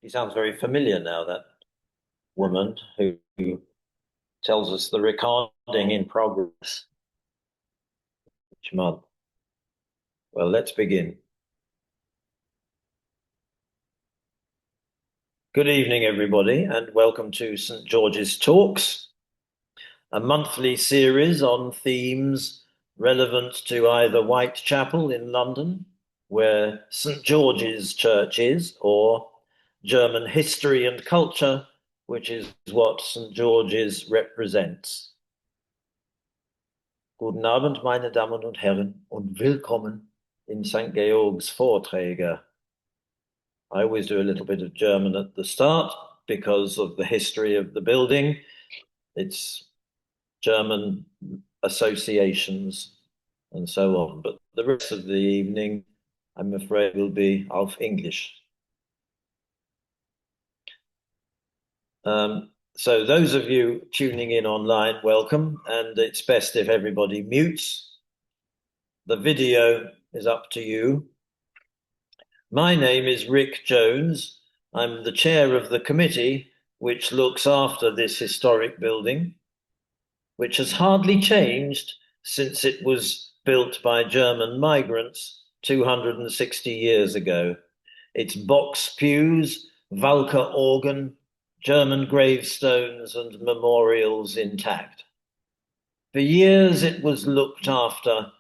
She sounds very familiar now, that woman who tells us the recording in progress each month. Well, let's begin. Good evening, everybody, and welcome to St. George's Talks, a monthly series on themes relevant to either Whitechapel in London, where St. George's Church is, or German history and culture, which is what St. George's represents. Guten Abend, meine Damen und Herren, und willkommen in St. Georg's Vorträge. I always do a little bit of German at the start because of the history of the building. It's German associations and so on. But the rest of the evening, I'm afraid, will be auf English. So those of you tuning in online, welcome. And it's best if everybody mutes. The video is up to you. My name is Rick Jones. I'm the chair of the committee which looks after this historic building, which has hardly changed since it was built by German migrants 260 years ago. Its box pews, Walker organ, German gravestones and memorials intact. For years it was looked after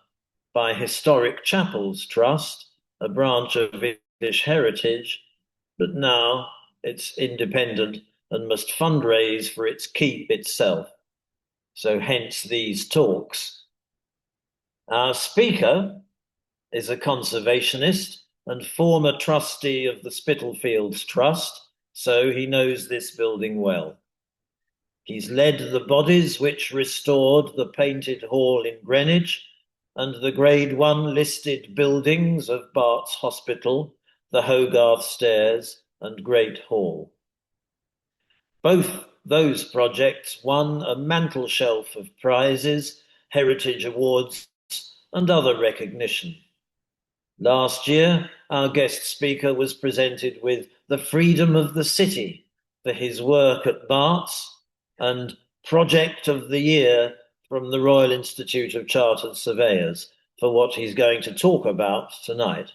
by Historic Chapels Trust, a branch of English Heritage, but now it's independent and must fundraise for its keep itself. So hence these talks. Our speaker is a conservationist and former trustee of the Spitalfields Trust, so he knows this building well. He's led the bodies which restored the Painted Hall in Greenwich and the Grade 1 listed buildings of Bart's Hospital, the Hogarth Stairs and Great Hall. Both those projects won a mantel shelf of prizes, heritage awards and other recognition. Last year, our guest speaker was presented with the Freedom of the City for his work at Bart's and Project of the Year from the Royal Institute of Chartered Surveyors for what he's going to talk about tonight,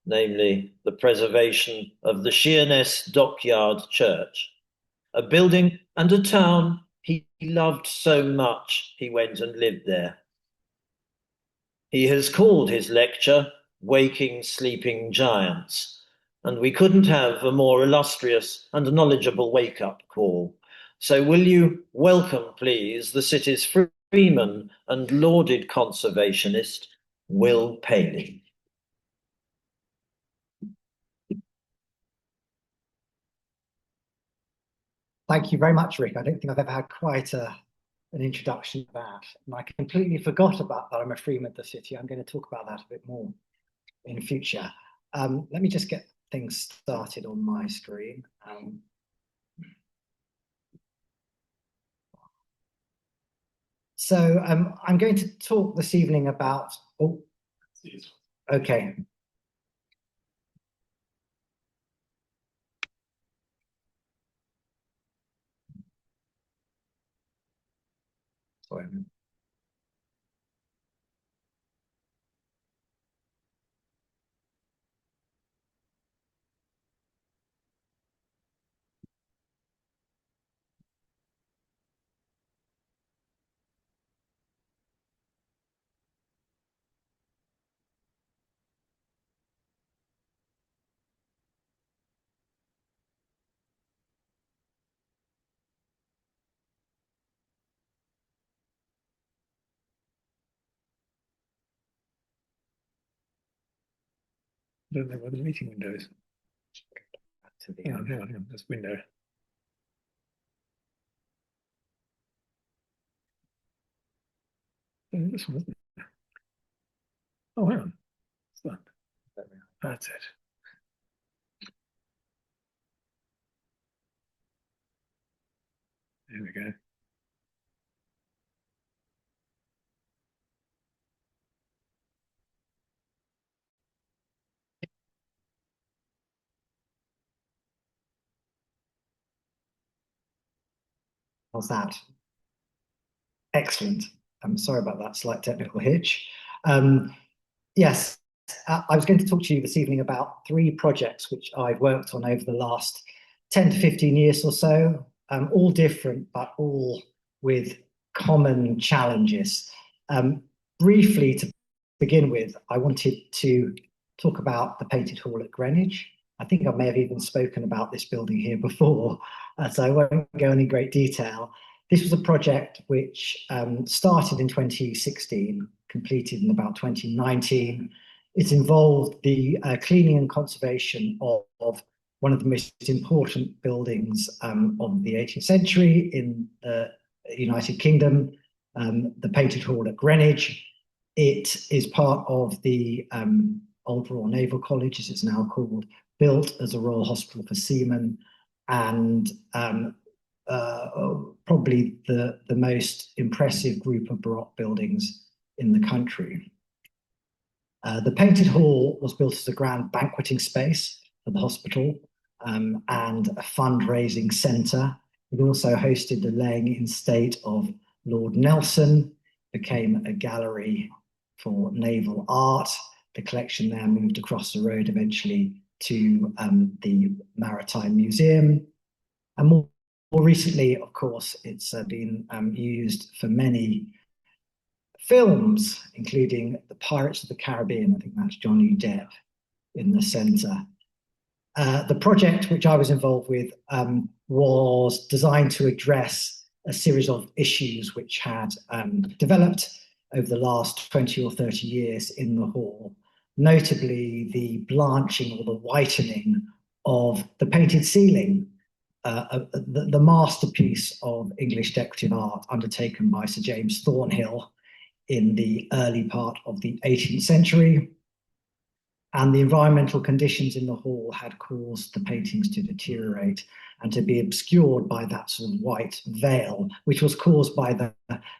namely the preservation of the Sheerness Dockyard Church, a building and a town he loved so much he went and lived there. He has called his lecture Waking Sleeping Giants, and we couldn't have a more illustrious and knowledgeable wake-up call. So will you welcome, please, the city's freeman and lauded conservationist, Will Palin. Thank you very much, Rick. I don't think I've ever had quite an introduction to that. And I completely forgot about that. I'm a freeman of the city. I'm going to talk about that a bit more in future. Let me just get things started on my screen. So I'm going to talk this evening about, okay. Sorry. I don't know where the meeting window is. Hang on, this window. This one, isn't it? Oh, hang on. What's that? That's it. There we go. How's that? Excellent. I'm sorry about that slight technical hitch. Yes, I was going to talk to you this evening about 3 projects which I've worked on over the last 10 to 15 years or so, all different, but all with common challenges. Briefly, to begin with, I wanted to talk about the Painted Hall at Greenwich. I think I may have even spoken about this building here before, so I won't go into great detail. This was a project which started in 2016, completed in about 2019. It involved the cleaning and conservation of one of the most important buildings of the 18th century in the United Kingdom, the Painted Hall at Greenwich. It is part of the Old Royal Naval College, as it's now called, built as a Royal Hospital for Seamen, and probably the most impressive group of Baroque buildings in the country. The Painted Hall was built as a grand banqueting space for the hospital and a fundraising centre. It also hosted the laying in state of Lord Nelson, became a gallery for naval art. The collection there moved across the road eventually to the Maritime Museum. And more recently, of course, it's been used for many films, including The Pirates of the Caribbean. I think that's Johnny Depp in the centre. The project which I was involved with was designed to address a series of issues which had developed over the last 20 or 30 years in the hall, notably the blanching or the whitening of the painted ceiling, the masterpiece of English decorative art undertaken by Sir James Thornhill in the early part of the 18th century. And the environmental conditions in the hall had caused the paintings to deteriorate and to be obscured by that sort of white veil, which was caused by the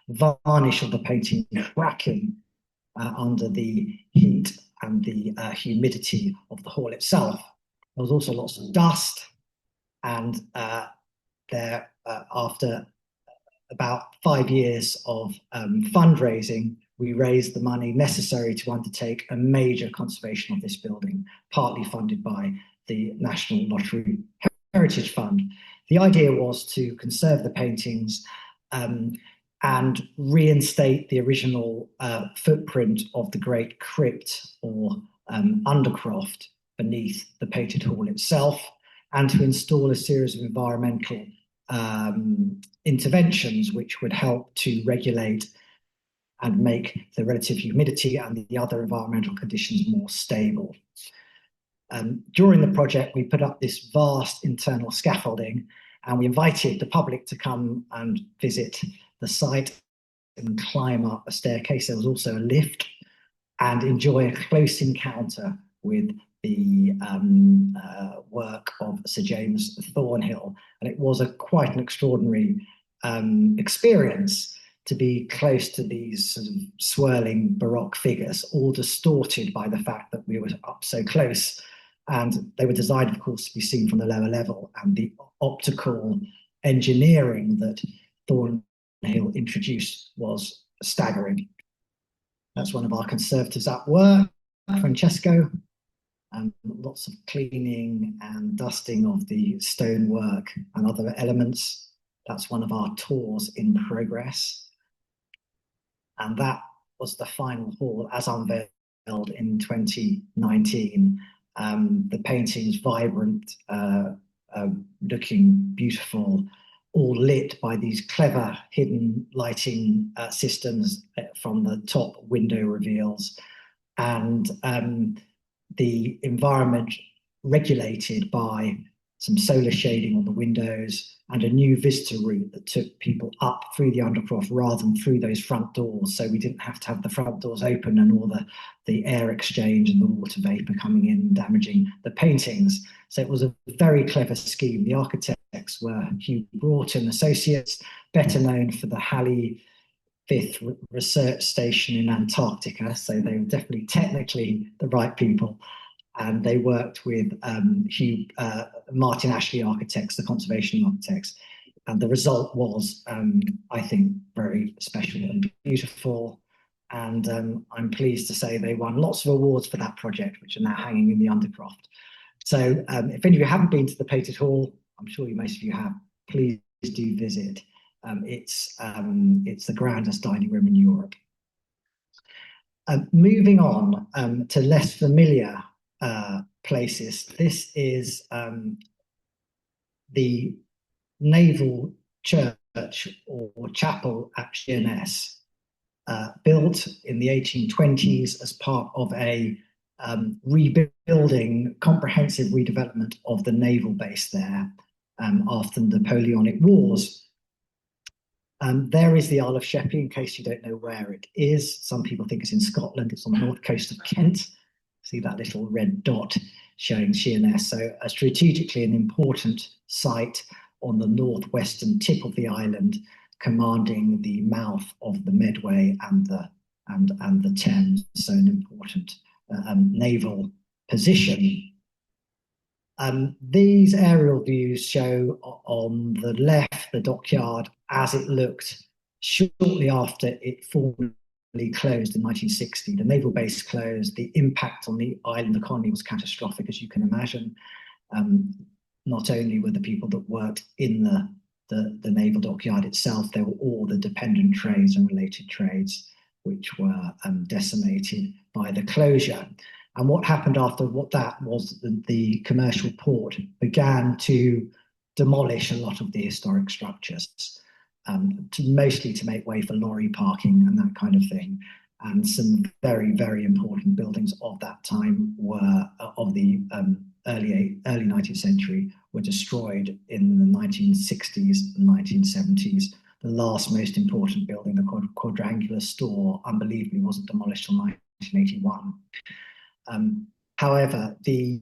varnish of the painting cracking under the heat and the humidity of the hall itself. There was also lots of dust, and after about 5 years of fundraising, we raised the money necessary to undertake a major conservation of this building, partly funded by the National Lottery Heritage Fund. The idea was to conserve the paintings and reinstate the original footprint of the great crypt or undercroft beneath the Painted Hall itself, and to install a series of environmental interventions which would help to regulate and make the relative humidity and the other environmental conditions more stable. During the project, we put up this vast internal scaffolding, and we invited the public to come and visit the site and climb up a staircase. There was also a lift, and enjoy a close encounter with the work of Sir James Thornhill. And it was quite an extraordinary experience to be close to these sort of swirling Baroque figures, all distorted by the fact that we were up so close. And they were designed, of course, to be seen from the lower level. And the optical engineering that Thornhill introduced was staggering. That's one of our conservators at work, Francesco. Lots of cleaning and dusting of the stonework and other elements. That's one of our tours in progress. And that was the final hall as unveiled in 2019. The paintings vibrant, looking beautiful, all lit by these clever hidden lighting systems from the top window reveals, and the environment regulated by some solar shading on the windows and a new visitor route that took people up through the undercroft rather than through those front doors. So we didn't have to have the front doors open and all the air exchange and the water vapor coming in and damaging the paintings. So it was a very clever scheme. The architects were Hugh Broughton Associates, better known for the Halley Fifth Research Station in Antarctica. So they were definitely technically the right people. And they worked with Martin Ashley Architects, the conservation architects, the result was, I think, very special and beautiful. And I'm pleased to say they won lots of awards for that project, which are now hanging in the Undercroft. So if any of you haven't been to the Pated Hall, I'm sure most of you have, please do visit. It's the grandest dining room in Europe. Moving on to less familiar places, this is the naval church or chapel at Sheerness, built in the 1820s as part of a rebuilding, comprehensive redevelopment of the naval base there after the Napoleonic Wars. There is the Isle of Sheppey, in case you don't know where it is. Some people think it's in Scotland. It's on the north coast of Kent. See that little red dot showing Sheerness. So strategically an important site on the northwestern tip of the island, commanding the mouth of the Medway and the Thames. So an important naval position. These aerial views show on the left the Dockyard as it looked shortly after it formally closed in 1960. The naval base closed. The impact on the island economy was catastrophic, as you can imagine. Not only were the people that worked in the naval dockyard itself, there were all the dependent trades and related trades which were decimated by the closure. And what happened after that was the commercial port began to demolish a lot of the historic structures, mostly to make way for lorry parking and that kind of thing. And some very, very important buildings of that time were of the early 19th century were destroyed in the 1960s and 1970s. The last most important building, the quadrangular store, unbelievably wasn't demolished until 1981. However, the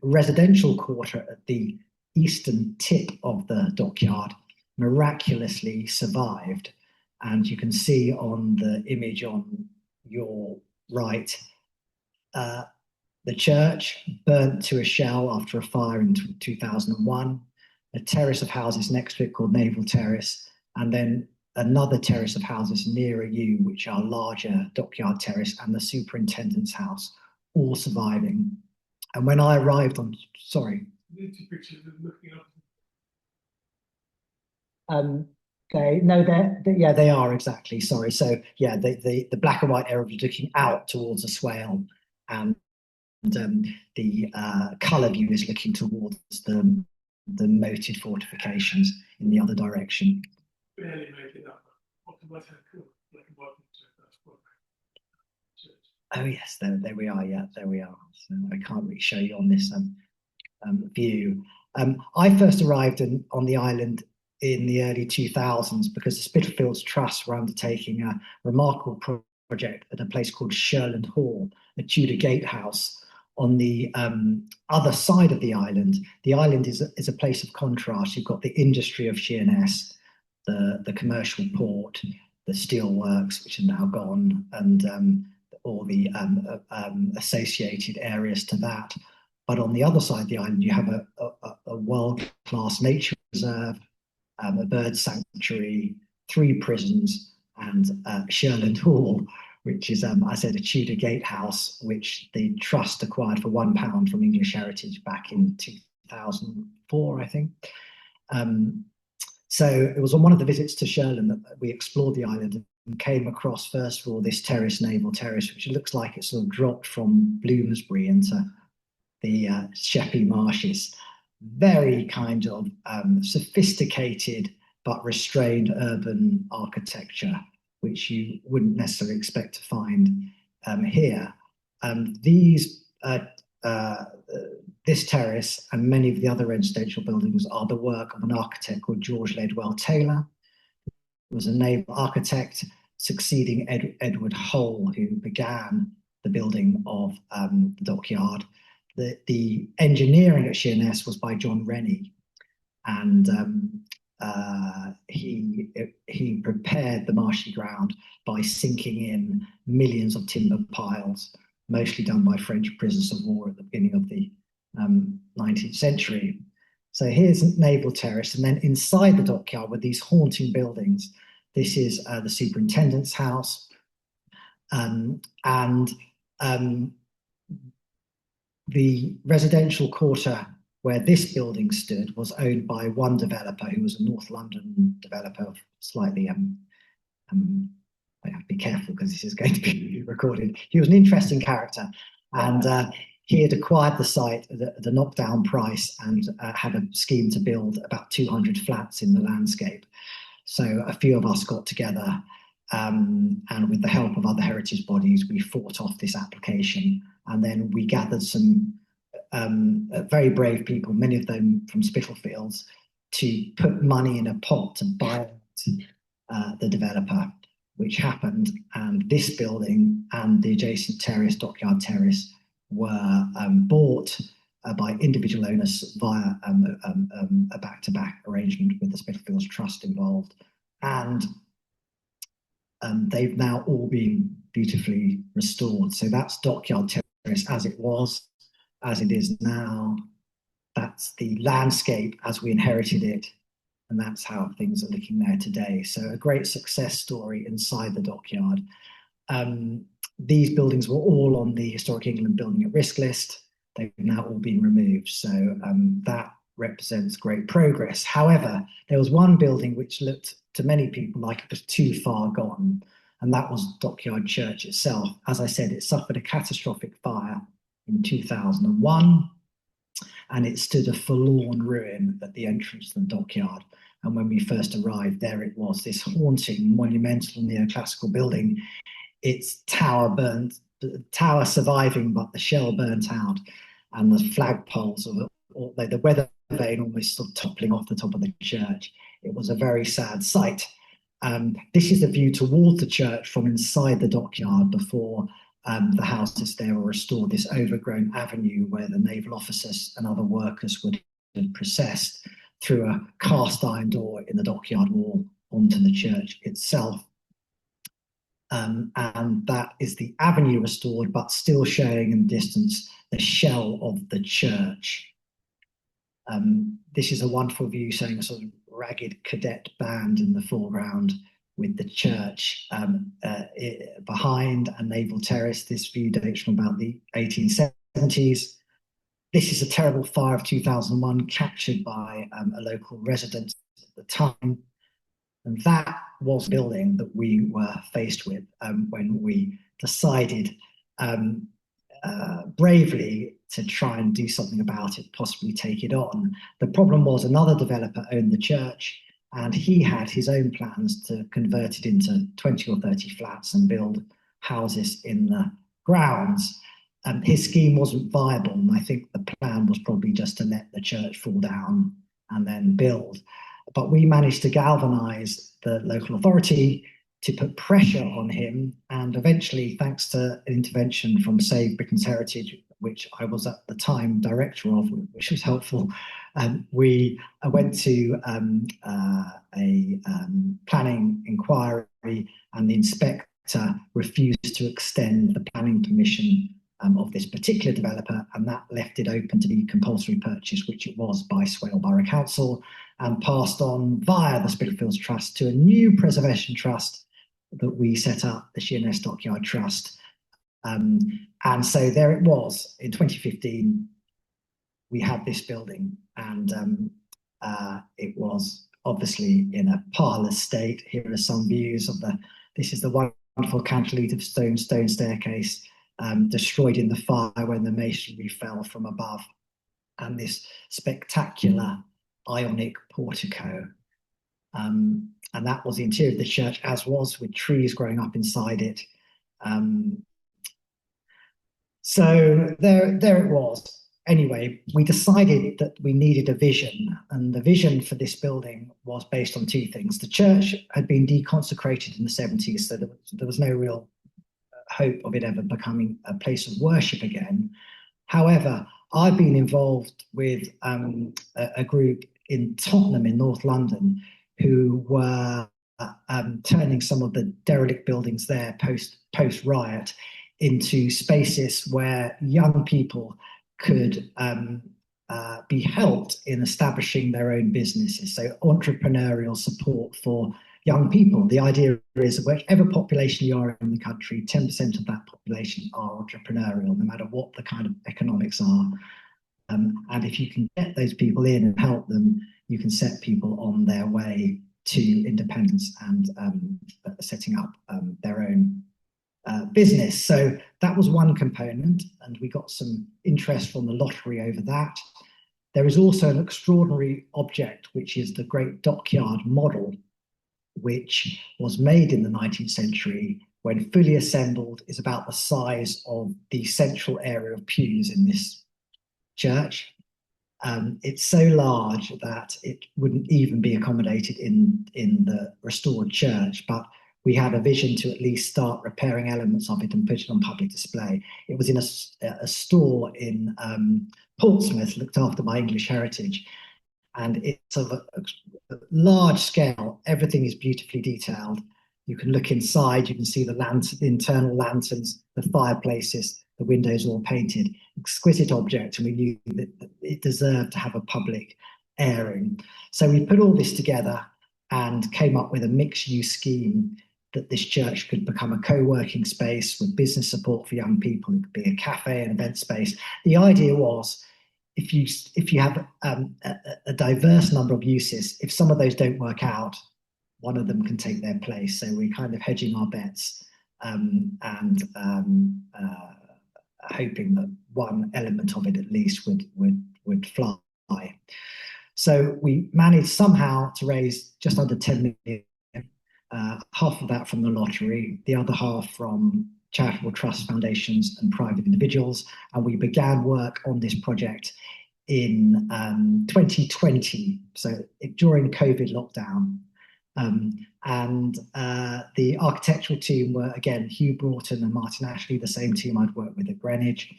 residential quarter at the eastern tip of the dockyard miraculously survived. And you can see on the image on your right, the church burnt to a shell after a fire in 2001, a terrace of houses next to it called Naval Terrace, and then another terrace of houses nearer you, which are larger Dockyard Terrace, and the superintendent's house, all surviving. And when I arrived on, sorry. They are exactly, sorry. So yeah, the black and white area was looking out towards a swale, and the colour view is looking towards the moated fortifications in the other direction. Barely make it up. Oh yes, there we are. Yeah, there we are. So I can't really show you on this view. I first arrived on the island in the early 2000s because the Spitalfields Trust were undertaking a remarkable project at a place called Sheerness Hall, a Tudor gatehouse on the other side of the island. The island is a place of contrast. You've got the industry of Sheerness, the commercial port, the steel works, which are now gone, and all the associated areas to that. But on the other side of the island, you have a world-class nature reserve, a bird sanctuary, 3 prisons, and Sheerness Hall, which is, I said, a Tudor gatehouse, which the Trust acquired for £1 from English Heritage back in 2004, I think. So it was on one of the visits to Sheerness that we explored the island and came across, first of all, this terrace, Naval Terrace, which looks like it sort of dropped from Bloomsbury into the Sheppey marshes. Very kind of sophisticated but restrained urban architecture, which you wouldn't necessarily expect to find here. This terrace and many of the other residential buildings are the work of an architect called George Ledwell Taylor, who was a naval architect succeeding Edward Hull, who began the building of the dockyard. The engineering at Sheerness was by John Rennie, and he prepared the marshy ground by sinking in millions of timber piles, mostly done by French prisoners of war at the beginning of the 19th century. So here's Naval Terrace, and then inside the Dockyard were these haunting buildings. This is the superintendent's house, and the residential quarter where this building stood was owned by one developer who was a North London developer, slightly I have to be careful because this is going to be recorded. He was an interesting character, and he had acquired the site at the knockdown price and had a scheme to build about 200 flats in the landscape. So a few of us got together, and with the help of other heritage bodies, we fought off this application. And then we gathered some very brave people, many of them from Spitalfields, to put money in a pot to buy the developer, which happened. And this building and the adjacent terrace, Dockyard Terrace, were bought by individual owners via a back-to-back arrangement with the Spitalfields Trust involved. And they've now all been beautifully restored. So that's Dockyard Terrace as it was, as it is now. That's the landscape as we inherited it. And that's how things are looking there today. So a great success story inside the Dockyard. These buildings were all on the Historic England Building at Risk list. They've now all been removed. So that represents great progress. However, there was one building which looked to many people like it was too far gone, and that was Dockyard Church itself. As I said, it suffered a catastrophic fire in 2001, and it stood a forlorn ruin at the entrance to the Dockyard. And when we first arrived, there it was, this haunting, monumental neoclassical building. Its tower burned, the tower surviving, but the shell burnt out, and the flagpoles, the weather vane almost sort of toppling off the top of the church. It was a very sad sight. This is the view towards the church from inside the Dockyard before the houses there were restored, this overgrown avenue where the naval officers and other workers would have processed through a cast iron door in the Dockyard wall onto the church itself. And that is the avenue restored, but still showing in the distance the shell of the church. This is a wonderful view showing a sort of ragged cadet band in the foreground with the church behind, and Naval Terrace. This view dates from about the 1870s. This is a terrible fire of 2001 captured by a local resident at the time. And that was a building that we were faced with when we decided bravely to try and do something about it, possibly take it on. The problem was another developer owned the church, and he had his own plans to convert it into 20 or 30 flats and build houses in the grounds. His scheme wasn't viable, and I think the plan was probably just to let the church fall down and then build. But we managed to galvanize the local authority to put pressure on him, and eventually, thanks to an intervention from Save Britain's Heritage, which I was at the time director of, which was helpful, we went to a planning inquiry, and the inspector refused to extend the planning permission of this particular developer, and that left it open to be compulsory purchase, which it was by Swale Borough Council, and passed on via the Spitalfields Trust to a new preservation trust that we set up, the Sheerness Dockyard Trust. And so there it was. In 2015, we had this building, and it was obviously in a parlous state. Here are some views of this is the wonderful cantilevered stone staircase, destroyed in the fire when the masonry fell from above, and this spectacular Ionic portico. And that was the interior of the church, as was, with trees growing up inside it. So there it was. Anyway, we decided that we needed a vision, and the vision for this building was based on two things. The church had been deconsecrated in the 70s, so there was no real hope of it ever becoming a place of worship again. However, I've been involved with a group in Tottenham in North London who were turning some of the derelict buildings there post-riot into spaces where young people could be helped in establishing their own businesses. So entrepreneurial support for young people. The idea is whichever population you are in the country, 10% of that population are entrepreneurial, no matter what the kind of economics are. And if you can get those people in and help them, you can set people on their way to independence and setting up their own business. So that was one component, and we got some interest from the lottery over that. There is also an extraordinary object, which is the great Dockyard model, which was made in the 19th century, when fully assembled is about the size of the central area of pews in this church. It's so large that it wouldn't even be accommodated in the restored church, but we had a vision to at least start repairing elements of it and put it on public display. It was in a store in Portsmouth, looked after by English Heritage, and it's of a large scale. Everything is beautifully detailed. You can look inside, you can see the internal lanterns, the fireplaces, the windows all painted. Exquisite object, and we knew that it deserved to have a public airing. So we put all this together and came up with a mixed-use scheme that this church could become a co-working space with business support for young people. It could be a cafe and event space. The idea was, if you have a diverse number of uses, if some of those don't work out, one of them can take their place. So we're kind of hedging our bets and hoping that one element of it at least would fly. So we managed somehow to raise just under 10 million, half of that from the lottery, the other half from charitable trusts, foundations, and private individuals. And we began work on this project in 2020, so during COVID lockdown. And the architectural team were, again, Hugh Broughton and Martin Ashley, the same team I'd worked with at Greenwich.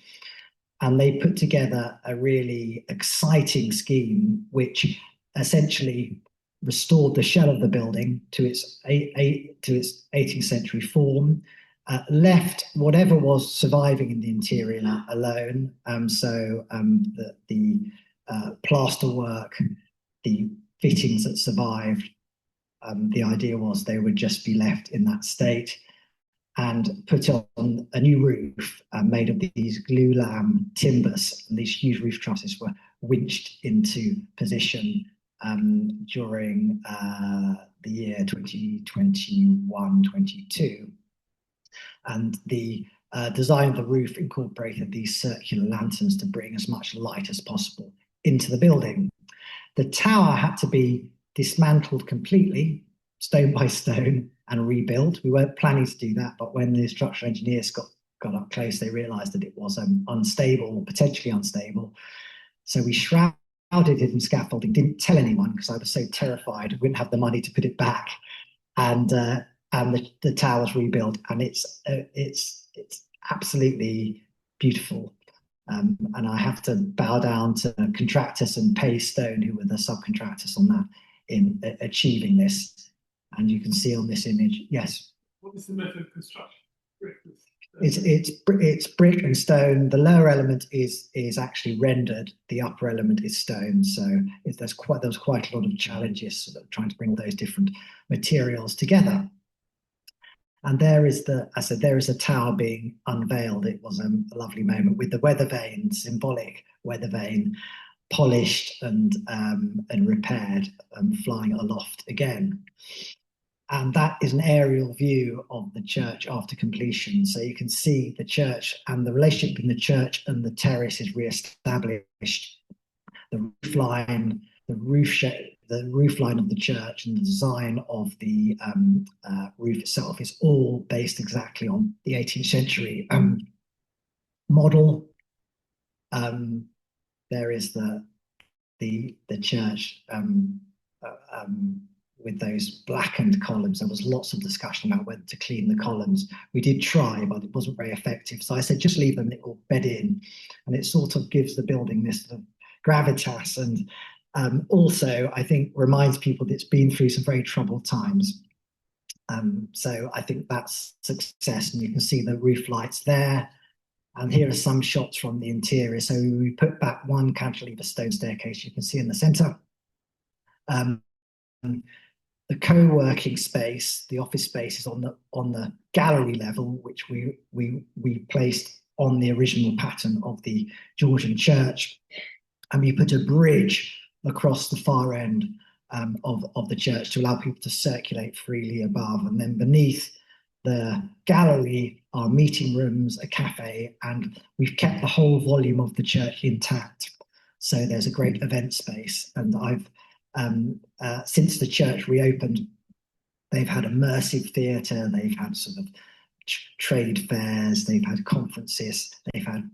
And they put together a really exciting scheme, which essentially restored the shell of the building to its 18th century form, left whatever was surviving in the interior alone. The plaster work, the fittings that survived, the idea was they would just be left in that state, and put on a new roof made of these glulam timbers. And these huge roof trusses were winched into position during the year 2021-22. And the design of the roof incorporated these circular lanterns to bring as much light as possible into the building. The tower had to be dismantled completely, stone by stone, and rebuilt. We weren't planning to do that, but when the structural engineers got up close, they realized that it was unstable, potentially unstable. So we shrouded it in scaffolding, didn't tell anyone because I was so terrified I wouldn't have the money to put it back. And the tower was rebuilt, and it's absolutely beautiful. And I have to bow down to contractors and Paystone, who were the subcontractors on that, in achieving this. And you can see on this image, yes. What is the method of construction? It's brick and stone. The lower element is actually rendered. The upper element is stone. So there was quite a lot of challenges sort of trying to bring all those different materials together. And there is a tower being unveiled. It was a lovely moment with the weather vane, symbolic weather vane, polished and repaired, flying aloft again. And that is an aerial view of the church after completion. So you can see the church, and the relationship between the church and the terrace is re-established. The roof line, the roof line of the church, and the design of the roof itself is all based exactly on the 18th century model. There is the church with those blackened columns. There was lots of discussion about whether to clean the columns. We did try, but it wasn't very effective. So I said, just leave them, it will bed in. And it sort of gives the building this sort of gravitas, and also I think reminds people that it's been through some very troubled times. So I think that's success, and you can see the roof lights there. And here are some shots from the interior. So we put back one cantilever stone staircase you can see in the center. The co-working space, the office space, is on the gallery level, which we placed on the original pattern of the Georgian church, and we put a bridge across the far end of the church to allow people to circulate freely above. And then beneath the gallery are meeting rooms, a cafe, and we've kept the whole volume of the church intact. So there's a great event space, and I've since the church reopened, they've had immersive theatre, they've had sort of trade fairs, they've had conferences, they've had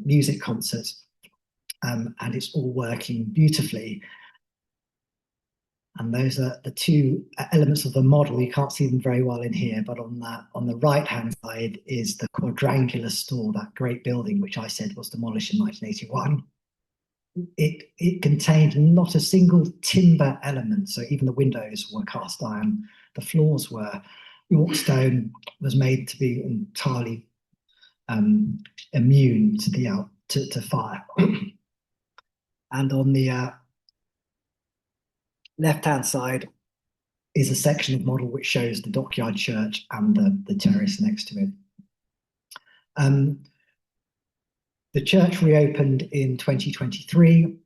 music concerts, and it's all working beautifully. And those are the two elements of the model. You can't see them very well in here, but on the right-hand side is the quadrangular store, that great building which I said was demolished in 1981. It contained not a single timber element, so even the windows were cast iron. The floors were York stone, was made to be entirely immune to fire. And on the left-hand side is a section of model which shows the Dockyard church and the terrace next to it. The church reopened in 2023.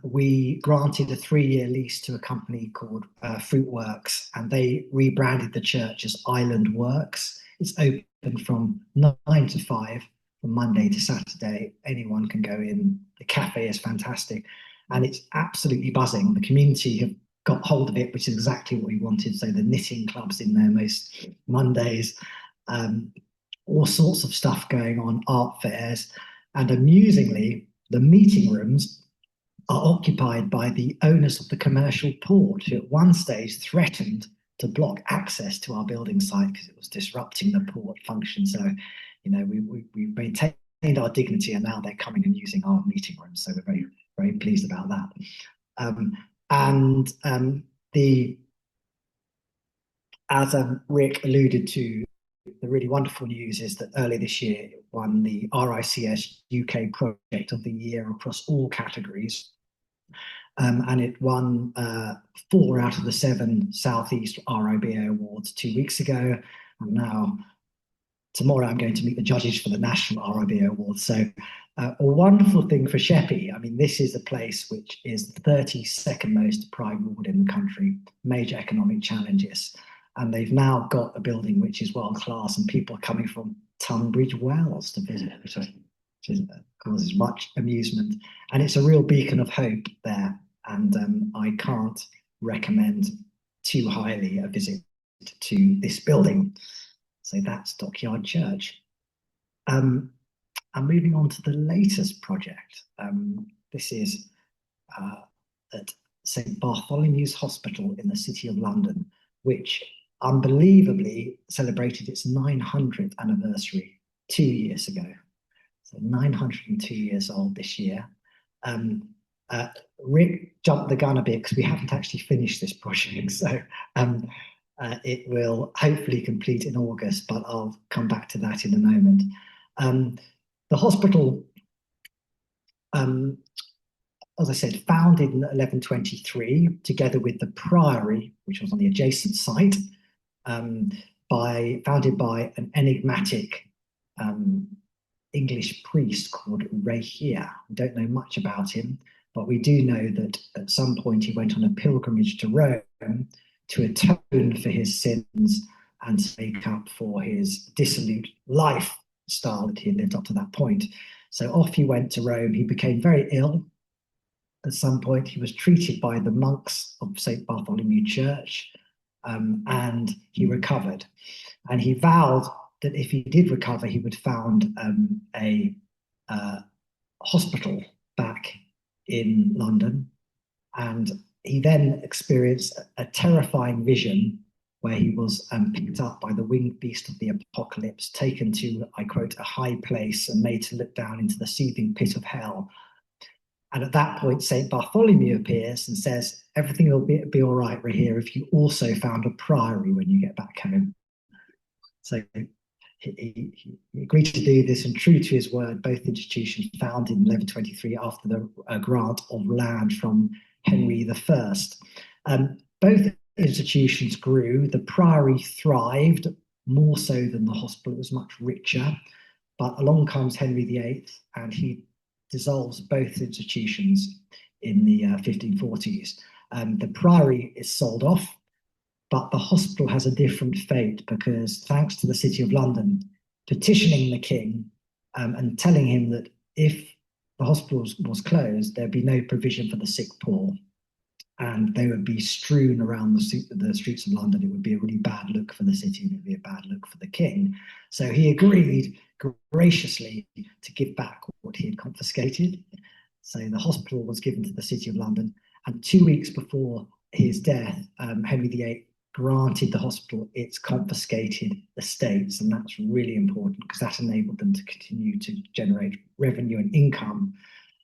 We granted a 3-year lease to a company called Fruitworks, and they rebranded the church as Island Works. It's open from 9 to 5, from Monday to Saturday. Anyone can go in. The cafe is fantastic, and it's absolutely buzzing. The community have got hold of it, which is exactly what we wanted. So the knitting club's in there most Mondays. All sorts of stuff going on, art fairs, and amusingly, the meeting rooms are occupied by the owners of the commercial port, who at one stage threatened to block access to our building site because it was disrupting the port function. So, you know, we maintained our dignity, and now they're coming and using our meeting rooms. So we're very, very pleased about that. As Rick alluded to, the really wonderful news is that earlier this year it won the RICS UK Project of the Year across all categories. And it won 4 out of the 7 Southeast RIBA awards 2 weeks ago. And now, tomorrow, I'm going to meet the judges for the National RIBA Awards. So a wonderful thing for Sheppey. I mean, this is a place which is the 32nd most deprived ward in the country, major economic challenges. And they've now got a building which is world class, and people are coming from Tunbridge Wells to visit, which causes much amusement. And it's a real beacon of hope there. And I can't recommend too highly a visit to this building. So that's Dockyard Church. I'm moving on to the latest project. This is at St. Bartholomew's Hospital in the City of London, which unbelievably celebrated its 900th anniversary 2 years ago. So 902 years old this year. Rick jumped the gun a bit because we haven't actually finished this project. So it will hopefully complete in August, but I'll come back to that in a moment. The hospital, as I said, founded in 1123, together with the Priory, which was on the adjacent site, founded by an enigmatic English priest called Rahia. We don't know much about him, but we do know that at some point he went on a pilgrimage to Rome to atone for his sins and to make up for his dissolute lifestyle that he had lived up to that point. So off he went to Rome. He became very ill. At some point, he was treated by the monks of St. Bartholomew Church, and he recovered. And he vowed that if he did recover, he would found a hospital back in London. And he then experienced a terrifying vision where he was picked up by the winged beast of the apocalypse, taken to, I quote, a high place and made to look down into the seething pit of hell. And at that point, St. Bartholomew appears and says, everything will be all right, Rahia, if you also found a priory when you get back home. So he agreed to do this, and true to his word, both institutions founded in 1123 after the grant of land from Henry I. Both institutions grew. The priory thrived more so than the hospital. It was much richer. But along comes Henry VIII, and he dissolves both institutions in the 1540s. The priory is sold off, but the hospital has a different fate because, thanks to the City of London petitioning the king and telling him that if the hospital was closed, there'd be no provision for the sick poor, and they would be strewn around the streets of London. It would be a really bad look for the city, and it would be a bad look for the king. So he agreed graciously to give back what he had confiscated. So the hospital was given to the City of London, and 2 weeks before his death, Henry VIII granted the hospital its confiscated estates, and that's really important because that enabled them to continue to generate revenue and income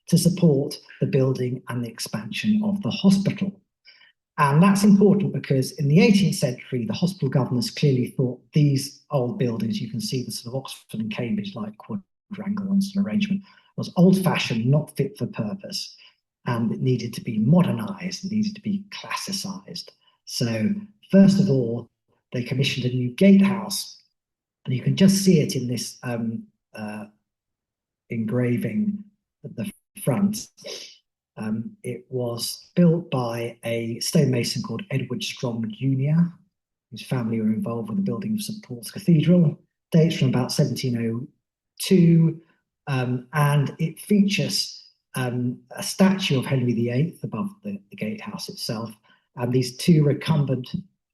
to support the building and the expansion of the hospital. And that's important because in the 18th century, the hospital governors clearly thought these old buildings, you can see the sort of Oxford and Cambridge-like quadrangle and sort of arrangement, was old-fashioned, not fit for purpose, and it needed to be modernized, it needed to be classicized. So first of all, they commissioned a new gatehouse, and you can just see it in this engraving at the front. It was built by a stonemason called Edward Strong Jr., whose family were involved with the building of St. Paul's Cathedral. Dates from about 1702, and it features a statue of Henry VIII above the gatehouse itself, and these two recumbent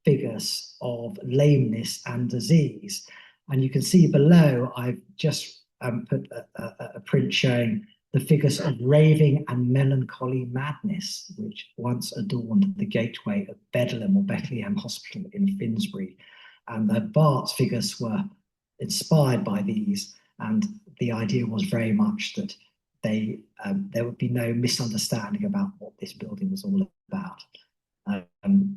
figures of lameness and disease. And you can see below, I've just put a print showing the figures of raving and melancholy madness, which once adorned the gateway of Bedlam or Bethlehem Hospital in Finsbury. And the Bart's figures were inspired by these, and the idea was very much that there would be no misunderstanding about what this building was all about.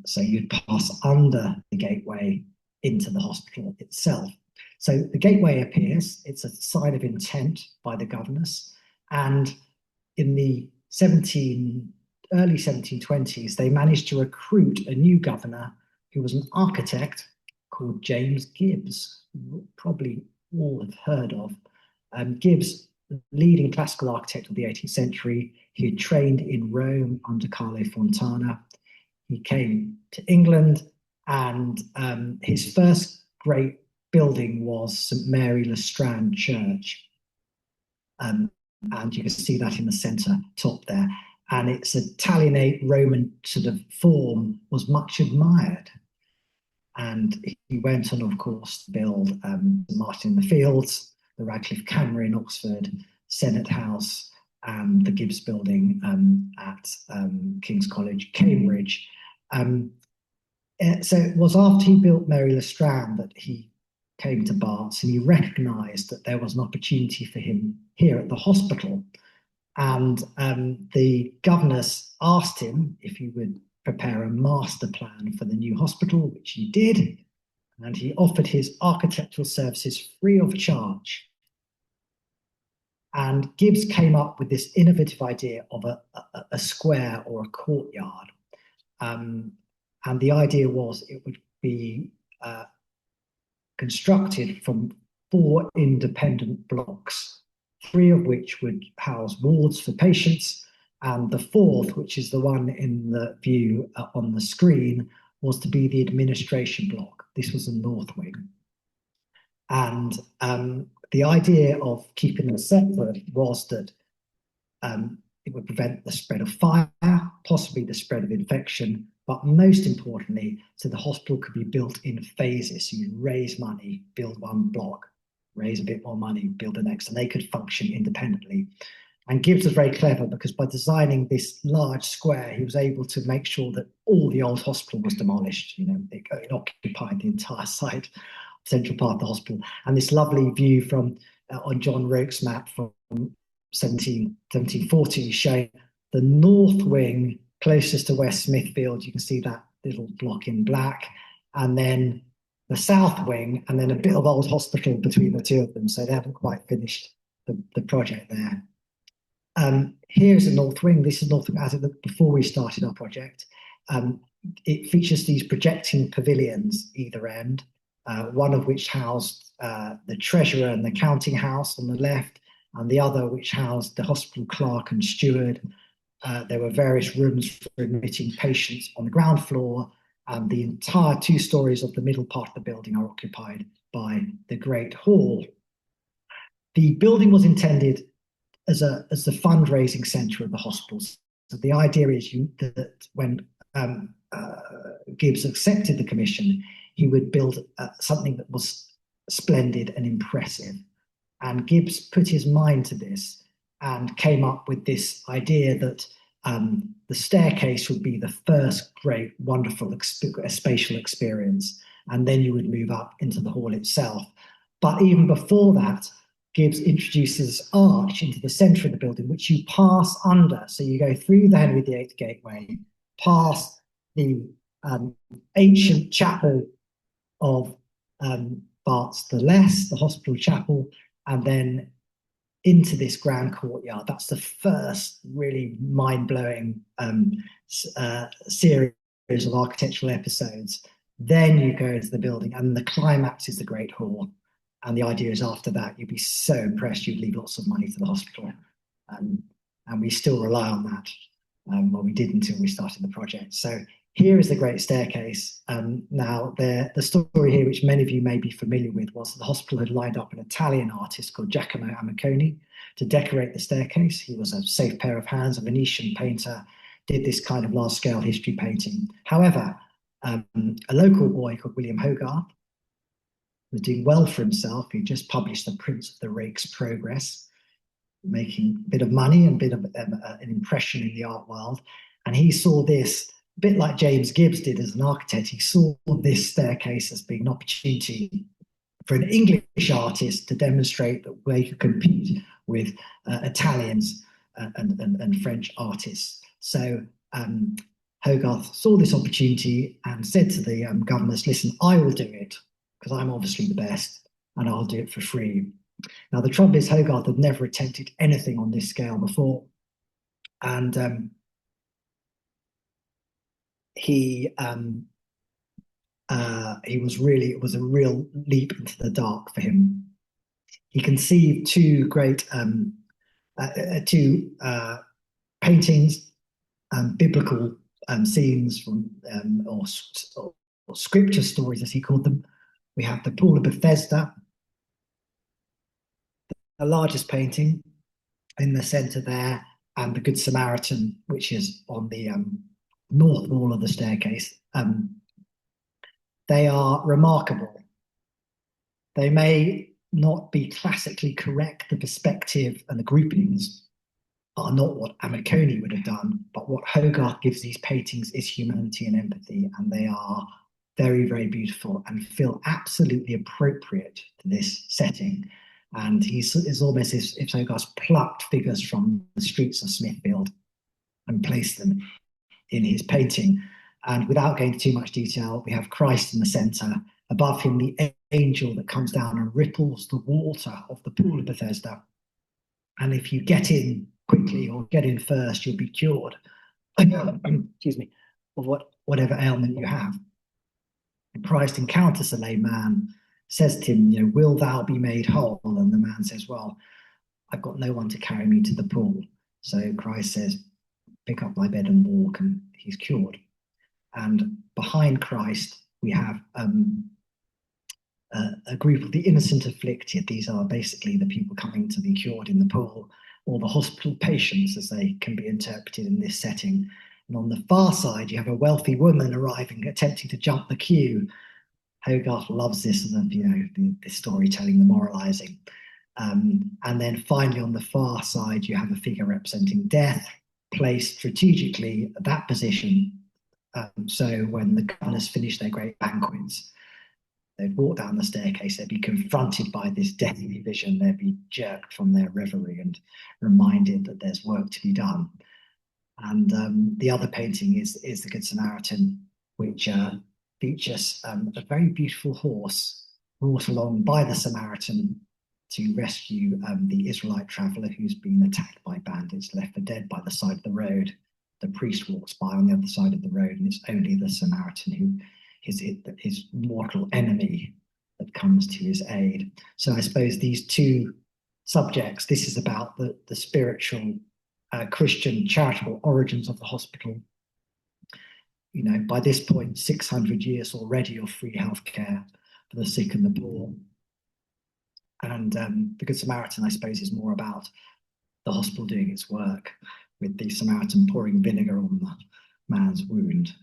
So you'd pass under the gateway into the hospital itself. So the gateway appears, it's a sign of intent by the governors. And in the early 1720s, they managed to recruit a new governor who was an architect called James Gibbs, who probably all have heard of. Gibbs, the leading classical architect of the 18th century, he had trained in Rome under Carlo Fontana. He came to England, and his first great building was St. Mary Le Strand Church. And you can see that in the centre top there. And its Italianate Roman sort of form was much admired. And he went on, of course, to build Martin in the Fields, the Radcliffe Camera in Oxford, Senate House, and the Gibbs Building at King's College, Cambridge. So it was after he built Mary Le Strand that he came to Bart's, and he recognised that there was an opportunity for him here at the hospital. And the governors asked him if he would prepare a master plan for the new hospital, which he did, and he offered his architectural services free of charge. And Gibbs came up with this innovative idea of a square or a courtyard. And the idea was it would be constructed from 4 independent blocks, 3 of which would house wards for patients, and the 4th, which is the one in the view on the screen, was to be the administration block. This was the north wing. And the idea of keeping them separate was that it would prevent the spread of fire, possibly the spread of infection, but most importantly, so the hospital could be built in phases. So you raise money, build one block, raise a bit more money, build the next, and they could function independently. And Gibbs was very clever because by designing this large square, he was able to make sure that all the old hospital was demolished. You know, it occupied the entire site, central part of the hospital. And this lovely view from on John Roke's map from 1740 showing the north wing closest to West Smithfield. You can see that little block in black. And then the south wing, and then a bit of old hospital between the two of them. So they haven't quite finished the project there. Here's the north wing. This is north wing as it looked before we started our project. It features these projecting pavilions either end, one of which housed the treasurer and the counting house on the left, and the other which housed the hospital clerk and steward. There were various rooms for admitting patients on the ground floor, and the entire 2 stories of the middle part of the building are occupied by the Great Hall. The building was intended as the fundraising centre of the hospitals. So the idea is that when Gibbs accepted the commission, he would build something that was splendid and impressive. And Gibbs put his mind to this and came up with this idea that the staircase would be the first great, wonderful spatial experience, and then you would move up into the hall itself. But even before that, Gibbs introduces arch into the centre of the building, which you pass under. So you go through the Henry VIII gateway, past the ancient chapel of Bart's the Less, the hospital chapel, and then into this grand courtyard. That's the first really mind-blowing series of architectural episodes. Then you go into the building, and the climax is the Great Hall. And the idea is after that, you'd be so impressed, you'd leave lots of money to the hospital. And we still rely on that. Well, we did until we started the project. So here is the Great Staircase. Now, the story here, which many of you may be familiar with, was the hospital had lined up an Italian artist called Giacomo Amiconi to decorate the staircase. He was a safe pair of hands, a Venetian painter, did this kind of large-scale history painting. However, a local boy called William Hogarth was doing well for himself. He just published the Prince of the Rake's Progress, making a bit of money and a bit of an impression in the art world. And he saw this, a bit like James Gibbs did as an architect, he saw this staircase as being an opportunity for an English artist to demonstrate that they could compete with Italians and French artists. So Hogarth saw this opportunity and said to the governors, listen, I will do it, because I'm obviously the best, and I'll do it for free. Now, the trouble is Hogarth had never attempted anything on this scale before. And it was a real leap into the dark for him. He conceived 2 great paintings, biblical scenes from, or scripture stories, as he called them. We have the Pool of Bethesda, the largest painting in the center there, and the Good Samaritan, which is on the north wall of the staircase. They are remarkable. They may not be classically correct. The perspective and the groupings are not what Amiconi would have done, but what Hogarth gives these paintings is humanity and empathy, and they are very, very beautiful and feel absolutely appropriate to this setting. And it's almost as if Hogarth plucked figures from the streets of Smithfield and placed them in his painting. And without going into too much detail, we have Christ in the center. Above him, the angel that comes down and ripples the water of the Pool of Bethesda. And if you get in quickly or get in first, you'll be cured, excuse me, of whatever ailment you have. And Christ encounters the lame man, says to him, will thou be made whole? And the man says, well, I've got no one to carry me to the pool. So Christ says, pick up thy bed and walk, and he's cured. And behind Christ, we have a group of the innocent afflicted. These are basically the people coming to be cured in the pool, or the hospital patients, as they can be interpreted in this setting. And on the far side, you have a wealthy woman arriving, attempting to jump the queue. Hogarth loves this, the storytelling, the moralizing. And then finally, on the far side, you have a figure representing death, placed strategically at that position. So when the governors finish their great banquets, they'd walk down the staircase, they'd be confronted by this deathly vision, they'd be jerked from their reverie and reminded that there's work to be done. And the other painting is the Good Samaritan, which features a very beautiful horse brought along by the Samaritan to rescue the Israelite traveller who's been attacked by bandits, left for dead by the side of the road. The priest walks by on the other side of the road, and it's only the Samaritan who is his mortal enemy that comes to his aid. So I suppose these two subjects, this is about the spiritual Christian charitable origins of the hospital. You know, by this point, 600 years already of free healthcare for the sick and the poor. And the Good Samaritan, I suppose, is more about the hospital doing its work, with the Samaritan pouring vinegar on the man's wound,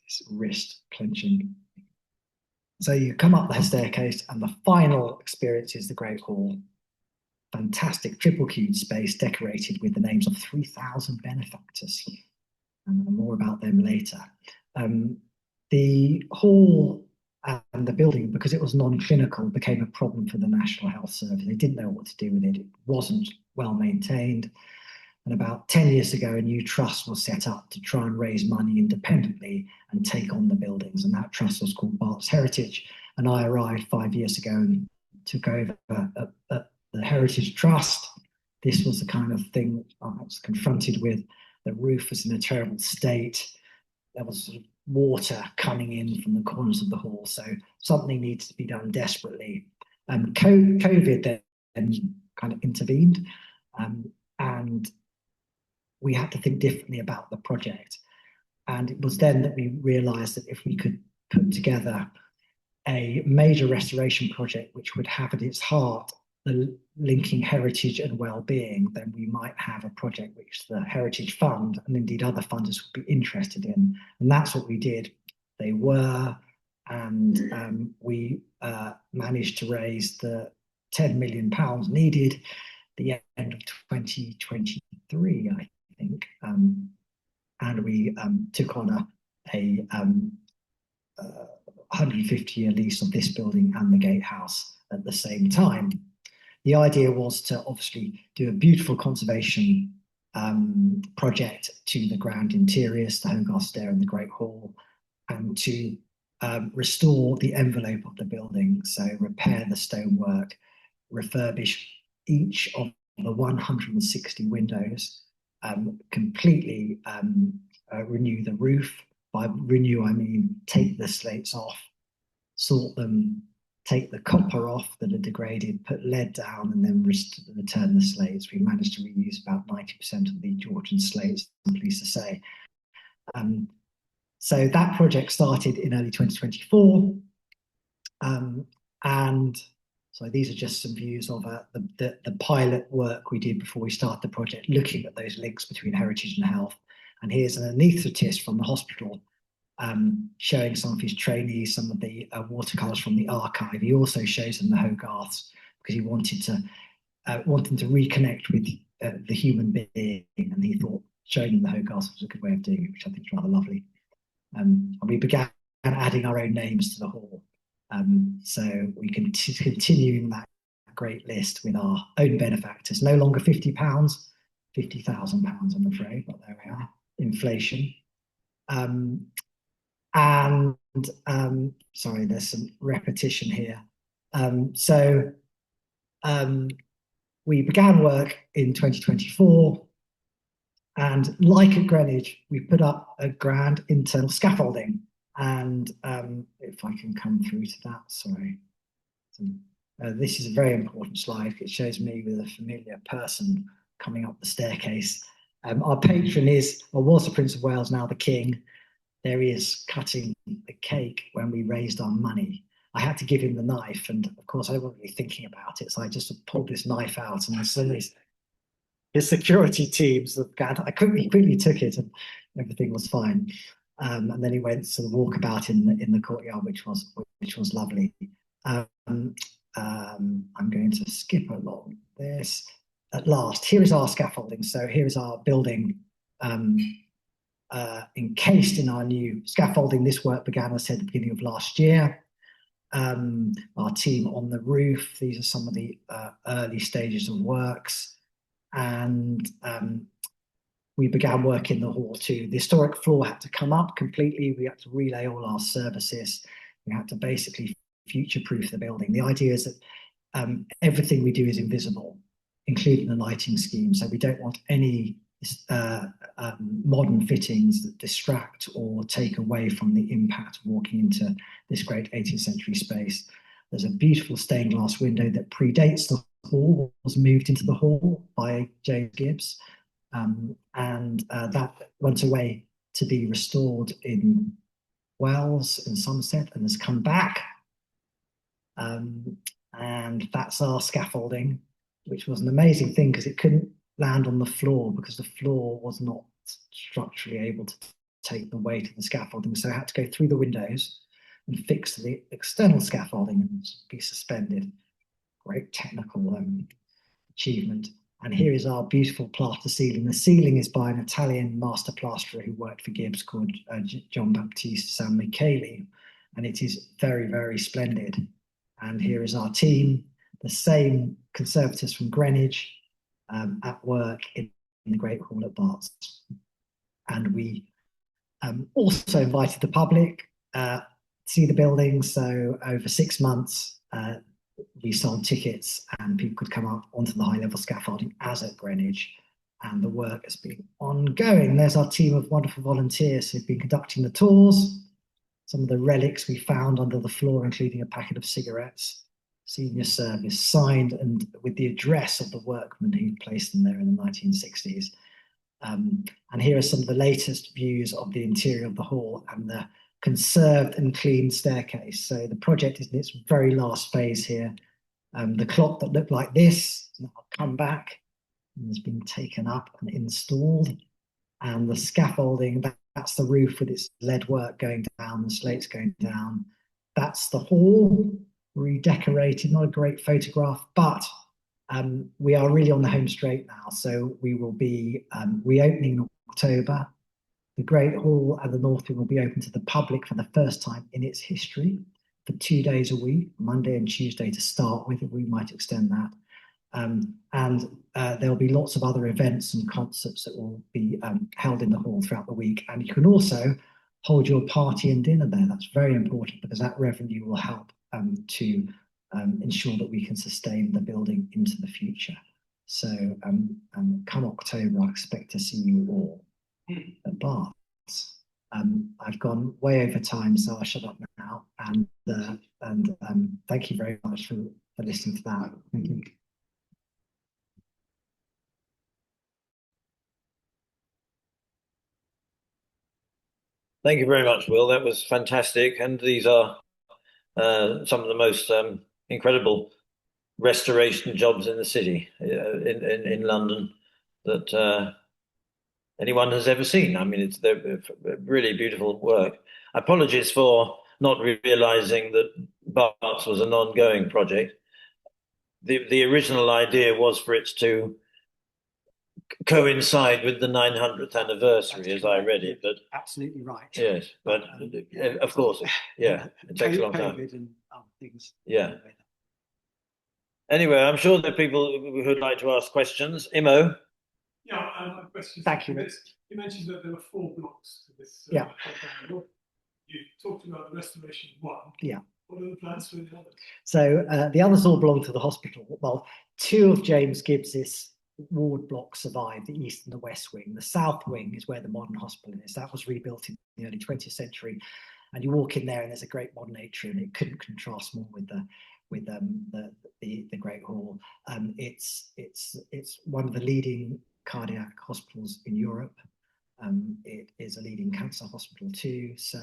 his wrist clenching. So you come up the staircase, and the final experience is the Great Hall. Fantastic triple-queued space decorated with the names of 3,000 benefactors. And more about them later. The hall and the building, because it was non-clinical, became a problem for the National Health Service. They didn't know what to do with it. It wasn't well maintained. And about 10 years ago, a new trust was set up to try and raise money independently and take on the buildings. And that trust was called Bart's Heritage. And I arrived 5 years ago and took over the Heritage Trust. This was the kind of thing I was confronted with. The roof was in a terrible state. There was sort of water coming in from the corners of the hall. So something needs to be done desperately. COVID then kind of intervened. And we had to think differently about the project. And it was then that we realized that if we could put together a major restoration project, which would have at its heart the linking heritage and well-being, then we might have a project which the Heritage Fund and indeed other funders would be interested in. And that's what we did. They were, and we managed to raise the £10 million needed at the end of 2023, I think. And we took on a 150-year lease of this building and the gatehouse at the same time. The idea was to obviously do a beautiful conservation project to the ground interiors, the Hogarth Stair and the Great Hall, and to restore the envelope of the building, so repair the stonework, refurbish each of the 160 windows, completely renew the roof. By renew, I mean take the slates off, sort them, take the copper off that are degraded, put lead down, and then return the slates. We managed to reuse about 90% of the Georgian slates, I'm pleased to say. So that project started in early 2024. And so these are just some views of the pilot work we did before we started the project, looking at those links between heritage and health. And here's an anaesthetist from the hospital showing some of his trainees some of the watercolours from the archive. He also shows them the Hogarths because he wanted to reconnect with the human being, and he thought showing them the Hogarths was a good way of doing it, which I think is rather lovely. And we began adding our own names to the hall. So we can continue that great list with our own benefactors. No longer £50, £50,000, I'm afraid, but there we are. Inflation. Sorry, there's some repetition here. We began work in 2024, and like at Greenwich, we put up a grand internal scaffolding. And if I can come through to that, sorry. This is a very important slide. It shows me with a familiar person coming up the staircase. Our patron was the Prince of Wales, now the King. There he is cutting the cake when we raised our money. I had to give him the knife, and of course I wasn't really thinking about it, so I just pulled this knife out, and his security teams, I quickly took it, and everything was fine. And then he went to the walkabout in the courtyard, which was lovely. I'm going to skip along this. At last, here is our scaffolding. So here is our building encased in our new scaffolding. This work began, as I said, at the beginning of last year. Our team on the roof. These are some of the early stages of works. And we began work in the hall too. The historic floor had to come up completely. We had to relay all our services. We had to basically future-proof the building. The idea is that everything we do is invisible, including the lighting scheme. So we don't want any modern fittings that distract or take away from the impact of walking into this great 18th century space. There's a beautiful stained glass window that predates the hall, was moved into the hall by James Gibbs, and that went away to be restored in Wells in Somerset and has come back. And that's our scaffolding, which was an amazing thing because it couldn't land on the floor because the floor was not structurally able to take the weight of the scaffolding. So I had to go through the windows and fix the external scaffolding and be suspended. Great technical achievement. And here is our beautiful plaster ceiling. The ceiling is by an Italian master plasterer who worked for Gibbs called John Baptiste San Michele. And it is very, very splendid. And here is our team, the same conservators from Greenwich, at work in the Great Hall at Bart's. And we also invited the public to see the building. So over 6 months, we sold tickets and people could come up onto the high-level scaffolding as at Greenwich. And the work has been ongoing. There's our team of wonderful volunteers who've been conducting the tours. Some of the relics we found under the floor, including a packet of cigarettes. Senior service, signed and with the address of the workman who placed them there in the 1960s. And here are some of the latest views of the interior of the hall and the conserved and clean staircase. So the project is in its very last phase here. The clock that looked like this has now come back and has been taken up and installed. And the scaffolding, that's the roof with its lead work going down, the slates going down. That's the hall, redecorated, not a great photograph, but we are really on the home straight now. So we will be reopening in October. The Great Hall and the North Wing will be open to the public for the first time in its history for 2 days a week, Monday and Tuesday to start with, and we might extend that. There'll be lots of other events and concerts that will be held in the hall throughout the week. And you can also hold your party and dinner there. That's very important because that revenue will help to ensure that we can sustain the building into the future. So come October, I expect to see you all at Bart's. I've gone way over time, so I'll shut up now. And thank you very much for listening to that. Thank you. Thank you very much, Will. That was fantastic. And these are some of the most incredible restoration jobs in the city, in London, that anyone has ever seen. I mean, it's really beautiful work. Apologies for not realizing that Bart's was an ongoing project. The original idea was for it to coincide with the 900th anniversary, as I read it. But absolutely right. Yes, but of course, yeah, it takes a long time. And other things. Yeah. Anyway, I'm sure there are people who'd like to ask questions. Imo? Yeah, I have a question. Thank you. You mentioned that there were 4 blocks to this. Yeah. You talked about the restoration of one. Yeah. What are the plans for the others? So the others all belong to the hospital. Well, 2 of James Gibbs's ward blocks survived, the east and the west wing. The south wing is where the modern hospital is. That was rebuilt in the early 20th century. And you walk in there and there's a great modern atrium. It couldn't contrast more with the Great Hall. It's one of the leading cardiac hospitals in Europe. It is a leading cancer hospital too. So,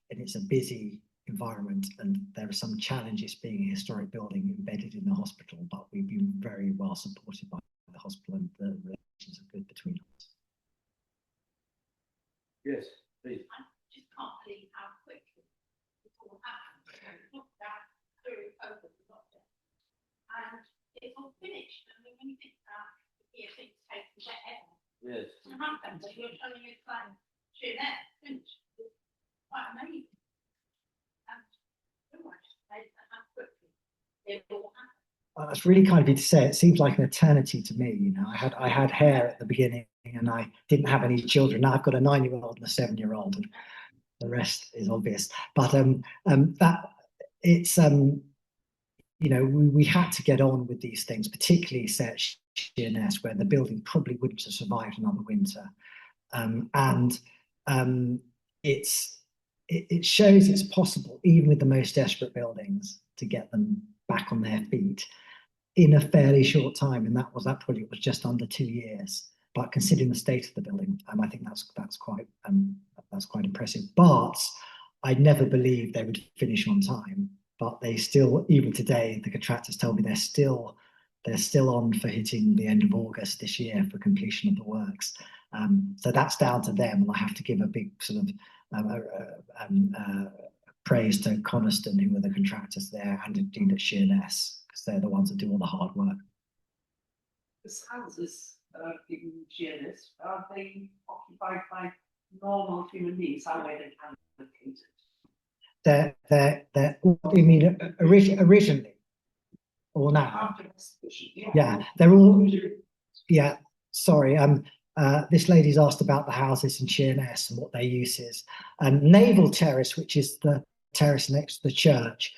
and it's a busy environment, and there are some challenges being a historic building embedded in the hospital, but we've been very well supported by the hospital, and the relations are good between us. Yes, please. I just can't believe how quickly it all happened. Look down through over the lockdown, and it's all finished. I mean, when you think about here, things take forever. Yes. To happen, but you're telling me it's like Sheerness finished. It's quite amazing. And so much how quickly it all happened. That's really kind of you to say. It seems like an eternity to me. You know, I had hair at the beginning and I didn't have any children. Now I've got a 9-year-old and a 7-year-old, and the rest is obvious. But that it's we had to get on with these things, particularly set Sheerness, where the building probably wouldn't have survived another winter. It shows it's possible, even with the most desperate buildings, to get them back on their feet in a fairly short time. And that project was just under 2 years. But considering the state of the building, I think that's quite impressive. But I never believed they would finish on time. But they still, even today, the contractors tell me they're still on for hitting the end of August this year for completion of the works. So that's down to them, and I have to give a big sort of praise to Coniston, who are the contractors there, and indeed at Sheerness, because they're the ones that do all the hard work. The houses in Sheerness, are they occupied by normal human beings? How are they allocated? They're what do you mean originally or now? Yeah, they're all, yeah, sorry. This lady's asked about the houses in Sheerness and what their use is. Naval Terrace, which is the terrace next to the church,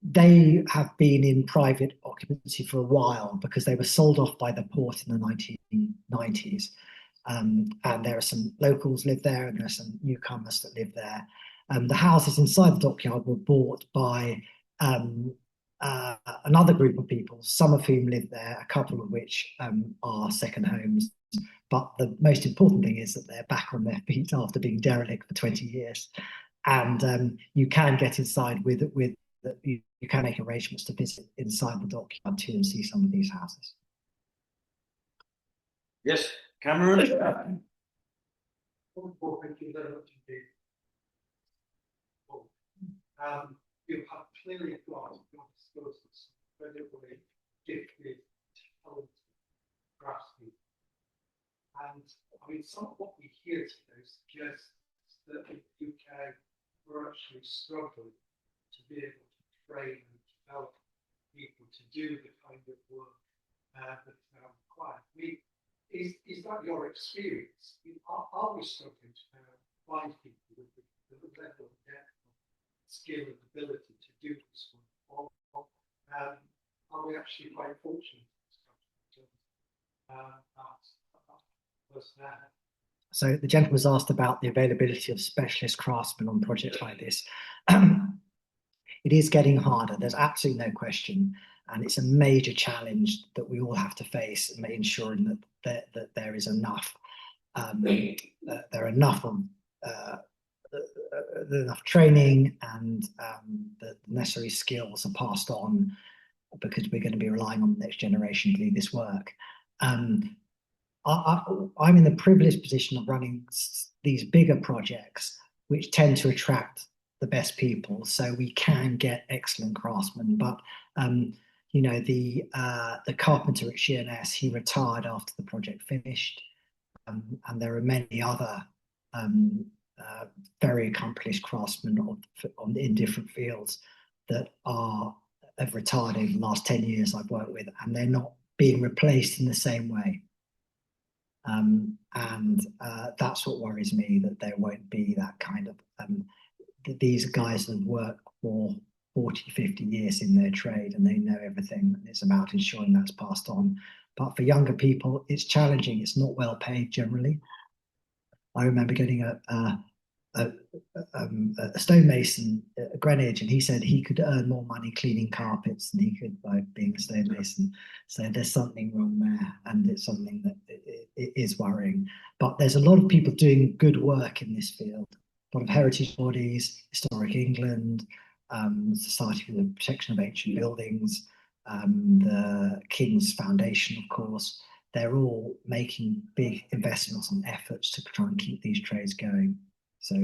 they have been in private occupancy for a while because they were sold off by the port in the 1990s. And there are some locals live there, and there are some newcomers that live there. The houses inside the dockyard were bought by another group of people, some of whom live there, a couple of which are second homes. But the most important thing is that they're back on their feet after being derelict for 20 years. And you can get inside you can make arrangements to visit inside the dockyard too and see some of these houses. Yes, Cameron? Thank you very much indeed. You have clearly got incredibly gifted, talented craftsmen. And I mean, some of what we hear today suggests that in the UK we're actually struggling to be able to train and develop people to do the kind of work that's now required. Is that your experience? Are we struggling to find people with the level of depth, skill, and ability to do this work? Or are we actually quite fortunate personnel? So the gentleman was asked about the availability of specialist craftsmen on projects like this. It is getting harder. There's absolutely no question. And it's a major challenge that we all have to face, and ensuring that there is enough. There are enough training and the necessary skills are passed on, because we're going to be relying on the next generation to do this work. I'm in the privileged position of running these bigger projects, which tend to attract the best people, so we can get excellent craftsmen. But the carpenter at Sheerness, he retired after the project finished, and there are many other very accomplished craftsmen in different fields that have retired in the last 10 years I've worked with, and they're not being replaced in the same way. That's what worries me, that there won't be that kind of these guys have worked for 40, 50 years in their trade, and they know everything, and it's about ensuring that's passed on. But for younger people, it's challenging. It's not well paid generally. I remember getting a stonemason at Greenwich, and he said he could earn more money cleaning carpets than he could by being a stonemason. So there's something wrong there, and it's something that it is worrying. But there's a lot of people doing good work in this field. A lot of heritage bodies, Historic England, Society for the Protection of Ancient Buildings, the King's Foundation, of course. They're all making big investments and efforts to try and keep these trades going. So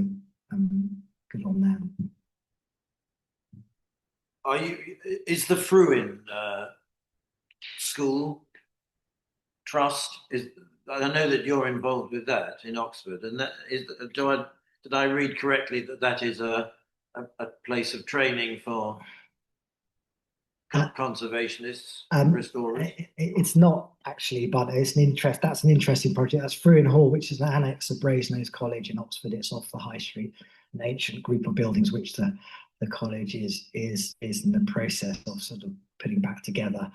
good on them. Is the Fruin school trust? I know that you're involved with that in Oxford, and that is. Did I read correctly that is a place of training for conservationists, Um, restorers? It's not actually, but it's that's an interesting project. That's Fruin Hall, which is an annex of Brasenose College in Oxford. It's off the High Street, an ancient group of buildings which the college is in the process of sort of putting back together.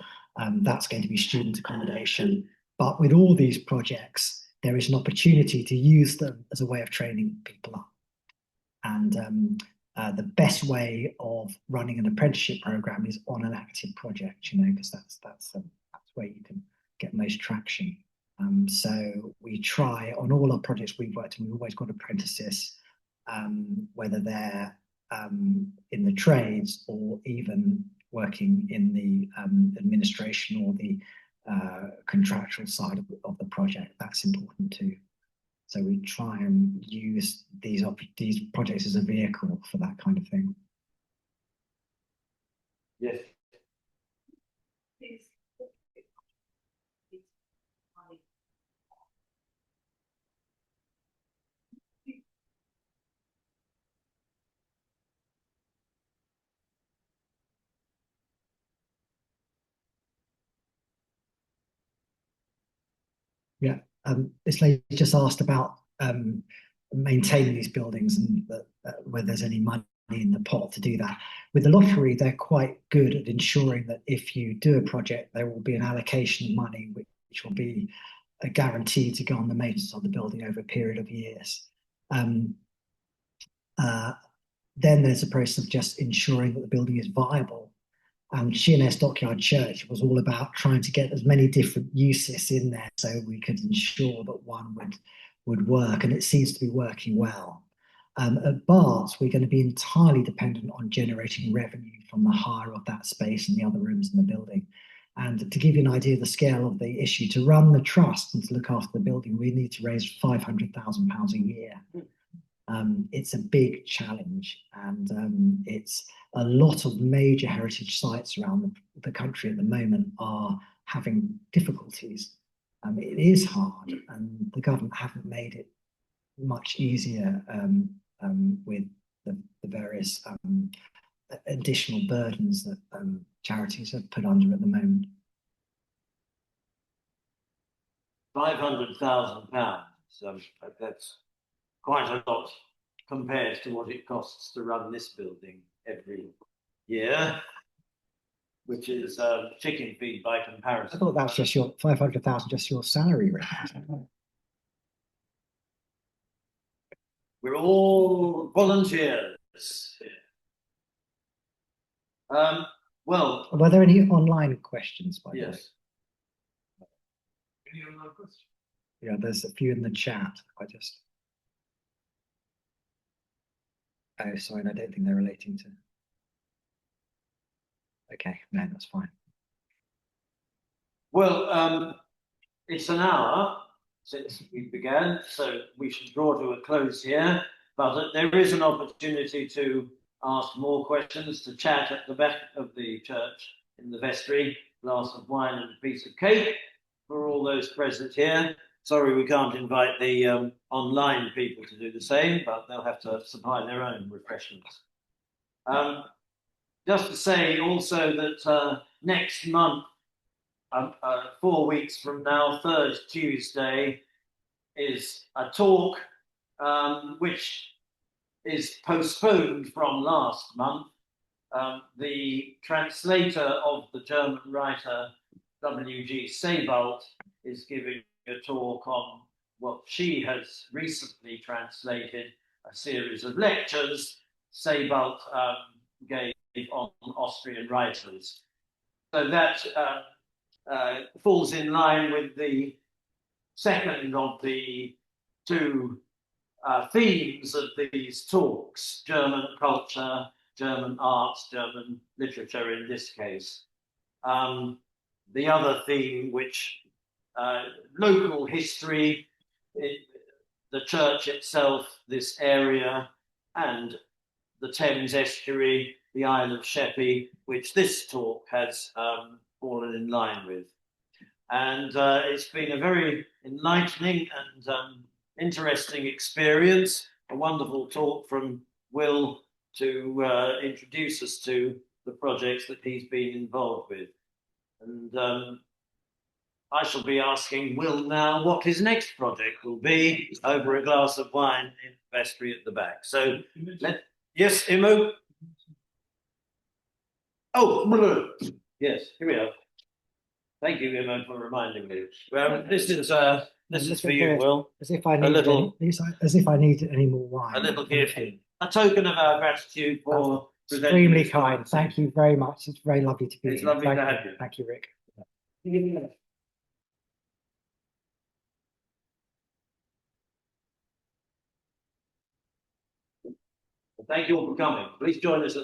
That's going to be student accommodation. But with all these projects, there is an opportunity to use them as a way of training people up. And the best way of running an apprenticeship program is on an active project, you know, because that's where you can get most traction. So we try on all our projects we've worked on, we've always got apprentices, whether they're in the trades or even working in the administration or the contractual side of the project. That's important too. So we try and use these projects as a vehicle for that kind of thing. Yes. Yeah, this lady just asked about maintaining these buildings and whether there's any money in the pot to do that. With the lottery, they're quite good at ensuring that if you do a project, there will be an allocation of money which will be a guarantee to go on the maintenance of the building over a period of years. Then there's a process of just ensuring that the building is viable. And Sheerness Dockyard Church was all about trying to get as many different uses in there so we could ensure that one would work, and it seems to be working well. At Bart, we're going to be entirely dependent on generating revenue from the hire of that space and the other rooms in the building. And to give you an idea of the scale of the issue, to run the trust and to look after the building, we need to raise £500,000 a year. It's a big challenge, and it's a lot of major heritage sites around the country at the moment are having difficulties. It is hard, and the government haven't made it much easier with the various additional burdens that charities are put under at the moment. £500,000. That's quite a lot compared to what it costs to run this building every year, which is chicken feed by comparison. I thought that was just your 500,000, just your salary rate. We're all volunteers here. Well, were there any online questions, by the way? Yes. Any online questions? Yeah, there's a few in the chat. Oh, sorry, I don't think they're relating to. Okay, no, that's fine. Well, it's an hour since we began, so we should draw to a close here. But there is an opportunity to ask more questions, to chat at the back of the church in the vestry, a glass of wine and a piece of cake for all those present here. Sorry, we can't invite the online people to do the same, but they'll have to supply their own refreshments. Just to say also that next month, 4 weeks from now, third Tuesday, is a talk which is postponed from last month. The translator of the German writer W.G. Sebald is giving a talk on what she has recently translated, a series of lectures Sebald gave on Austrian writers. So that falls in line with the second of the two themes of these talks: German culture, German arts, German literature in this case. The other theme, which local history, the church itself, this area, and the Thames estuary, the Isle of Sheppey, which this talk has fallen in line with. And it's been a very enlightening and interesting experience, a wonderful talk from Will to introduce us to the the projects that he's been involved with. And I shall be asking Will now what his next project will be over a glass of wine in the vestry at the back. So, yes, Imo? Oh, yes, here we are. Thank you, Imo, for reminding me. Well, this is for you, Will. As if I need any more wine. A little gift, a token of our gratitude for extremely kind. Thank you very much. It's very lovely to be It's here. lovely to have you. Thank you, Rick. Thank you all for coming. Please join us at